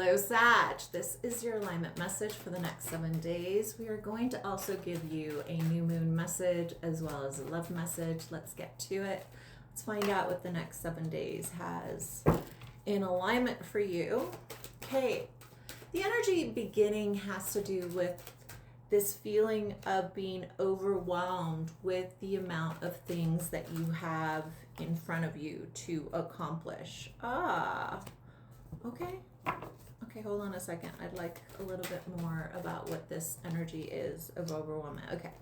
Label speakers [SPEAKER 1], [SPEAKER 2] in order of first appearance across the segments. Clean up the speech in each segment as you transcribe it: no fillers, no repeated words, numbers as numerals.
[SPEAKER 1] Hello, Sag. This is your alignment message for the next 7 days. We are going to also give you a new moon message as well as a love message. Let's get to it. Let's find out what the next 7 days has in alignment for you. Okay, the energy beginning has to do with this feeling of being overwhelmed with the amount of things that you have in front of you to accomplish. Okay. Okay, hold on a second. I'd like a little bit more about what this energy is of overwhelmment. Okay.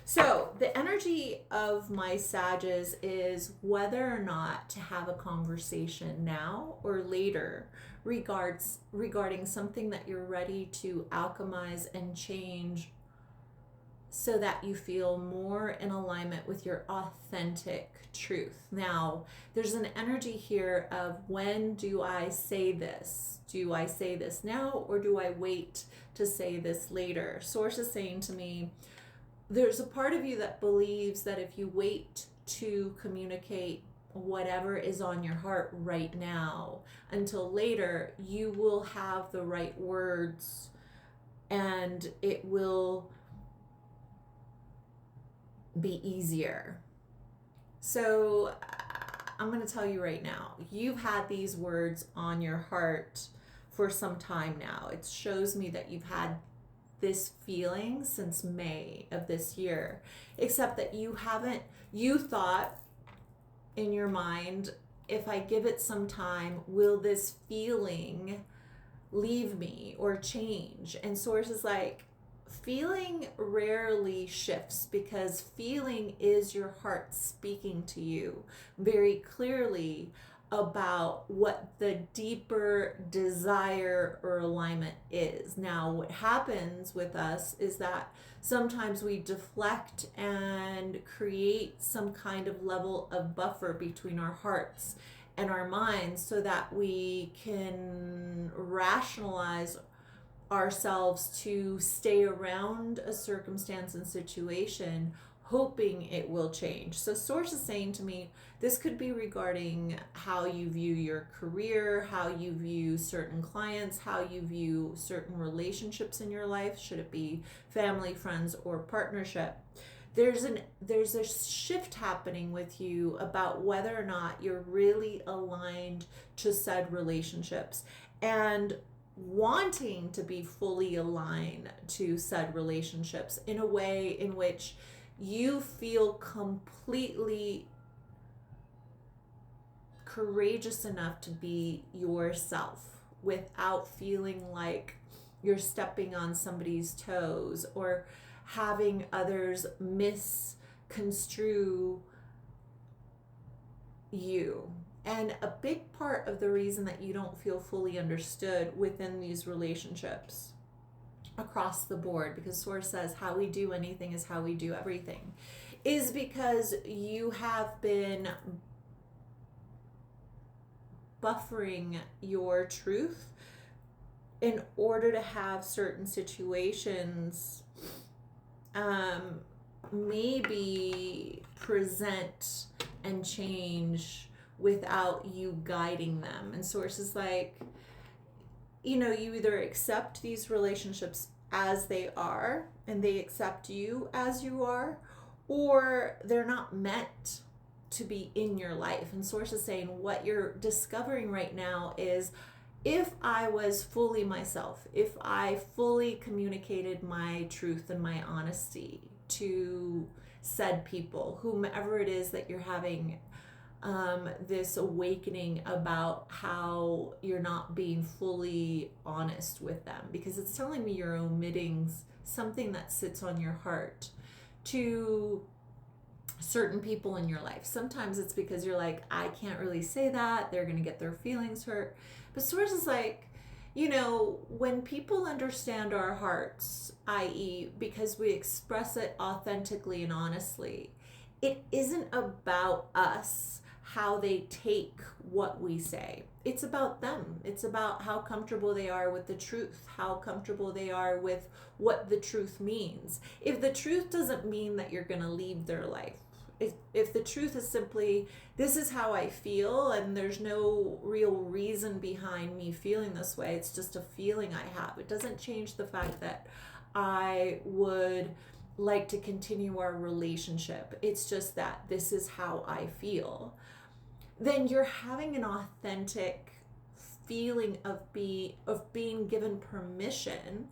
[SPEAKER 1] So the energy of my Sages is whether or not to have a conversation now or later regarding something that you're ready to alchemize and change so that you feel more in alignment with your authentic truth. Now, there's an energy here of when do I say this? Do I say this now or do I wait to say this later? Source is saying to me, there's a part of you that believes that if you wait to communicate whatever is on your heart right now until later, you will have the right words and it will be easier. So I'm going to tell you right now, you've had these words on your heart for some time now. It shows me that you've had this feeling since May of this year, except that you thought in your mind, if I give it some time, will this feeling leave me or change? And Source is like, feeling rarely shifts because feeling is your heart speaking to you very clearly about what the deeper desire or alignment is. Now, what happens with us is that sometimes we deflect and create some kind of level of buffer between our hearts and our minds so that we can rationalize ourselves to stay around a circumstance and situation hoping it will change. So Source is saying to me, this could be regarding how you view your career, how you view certain clients, how you view certain relationships in your life. Should it be family, friends, or partnership? There's a shift happening with you about whether or not you're really aligned to said relationships and wanting to be fully aligned to said relationships in a way in which you feel completely courageous enough to be yourself without feeling like you're stepping on somebody's toes or having others misconstrue you. And a big part of the reason that you don't feel fully understood within these relationships across the board, because Source says how we do anything is how we do everything, is because you have been buffering your truth in order to have certain situations maybe present and change without you guiding them. And Source is like, you either accept these relationships as they are and they accept you as you are, or they're not meant to be in your life. And Source is saying what you're discovering right now is, if I was fully myself, if I fully communicated my truth and my honesty to said people, whomever it is that you're having this awakening about how you're not being fully honest with them, because it's telling me you're omitting something that sits on your heart to certain people in your life. Sometimes it's because you're like, I can't really say that, they're going to get their feelings hurt. But Source is like, when people understand our hearts, i.e., because we express it authentically and honestly, it isn't about us, how they take what we say. It's about them. It's about how comfortable they are with the truth, how comfortable they are with what the truth means. If the truth doesn't mean that you're going to leave their life, if the truth is simply, this is how I feel, and there's no real reason behind me feeling this way, it's just a feeling I have, it doesn't change the fact that I would like to continue our relationship. It's just that this is how I feel. Then you're having an authentic feeling of being given permission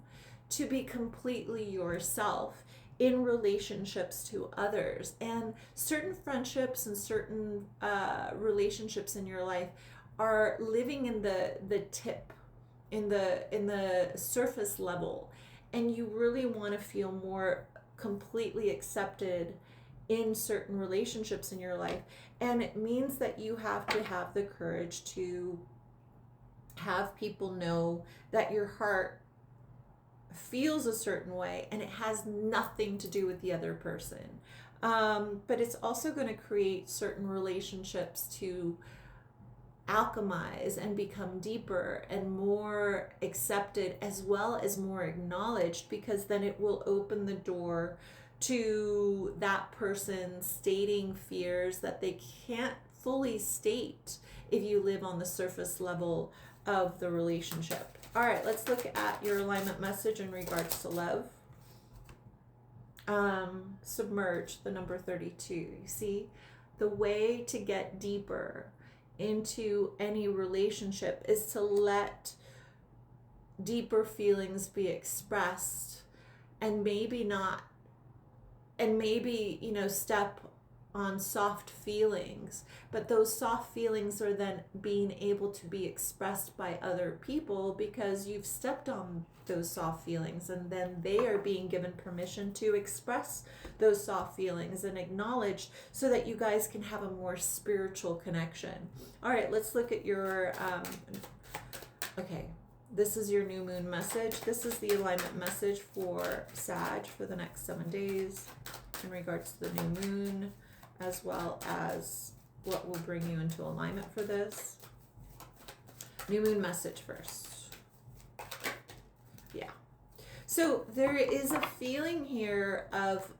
[SPEAKER 1] to be completely yourself in relationships to others. And certain friendships and certain relationships in your life are living in the tip, in the surface level, and you really want to feel more completely accepted in certain relationships in your life. And it means that you have to have the courage to have people know that your heart feels a certain way and it has nothing to do with the other person. But it's also going to create certain relationships to alchemize and become deeper and more accepted, as well as more acknowledged, because then it will open the door to that person stating fears that they can't fully state if you live on the surface level of the relationship. All right, let's look at your alignment message in regards to love. Submerge, the number 32. You see, the way to get deeper into any relationship is to let deeper feelings be expressed, and maybe not, and maybe, step on soft feelings, but those soft feelings are then being able to be expressed by other people because you've stepped on those soft feelings, and then they are being given permission to express those soft feelings and acknowledged, so that you guys can have a more spiritual connection. All right, let's look at your okay, this is your new moon message. This is the alignment message for Sag for the next 7 days in regards to the new moon, as well as what will bring you into alignment for this. New moon message first. Yeah. So there is a feeling here of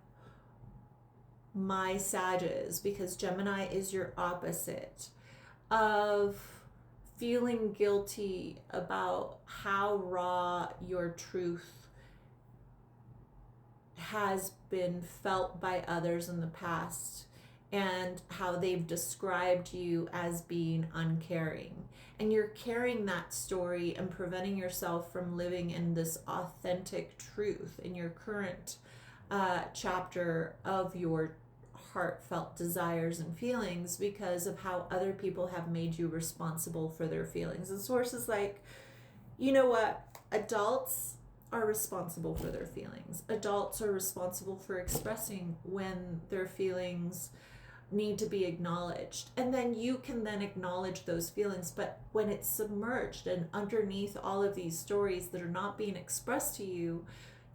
[SPEAKER 1] my Sages, because Gemini is your opposite, of feeling guilty about how raw your truth has been felt by others in the past, and how they've described you as being uncaring. And you're carrying that story and preventing yourself from living in this authentic truth in your current chapter of your heartfelt desires and feelings, because of how other people have made you responsible for their feelings. And Source is like, you know what? Adults are responsible for their feelings. Adults are responsible for expressing when their feelings need to be acknowledged, and then you can then acknowledge those feelings. But when it's submerged and underneath all of these stories that are not being expressed to you,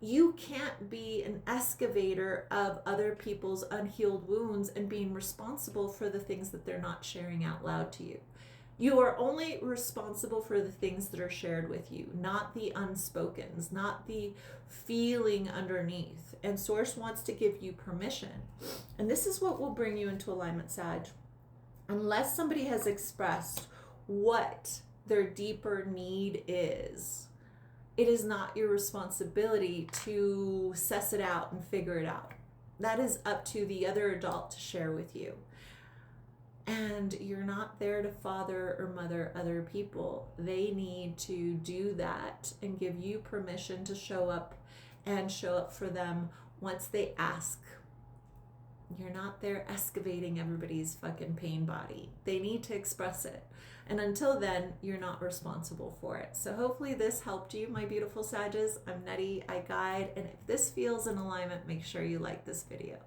[SPEAKER 1] you can't be an excavator of other people's unhealed wounds and being responsible for the things that they're not sharing out loud to you. You are only responsible for the things that are shared with you, not the unspokens, not the feeling underneath. And Source wants to give you permission. And this is what will bring you into alignment, Sag. Unless somebody has expressed what their deeper need is, it is not your responsibility to suss it out and figure it out. That is up to the other adult to share with you. And you're not there to father or mother other people. They need to do that and give you permission to show up for them once they ask. You're not there excavating everybody's fucking pain body. They need to express it. And until then, you're not responsible for it. So hopefully this helped you, my beautiful Sages. I'm Nettie, I guide. And if this feels in alignment, make sure you like this video.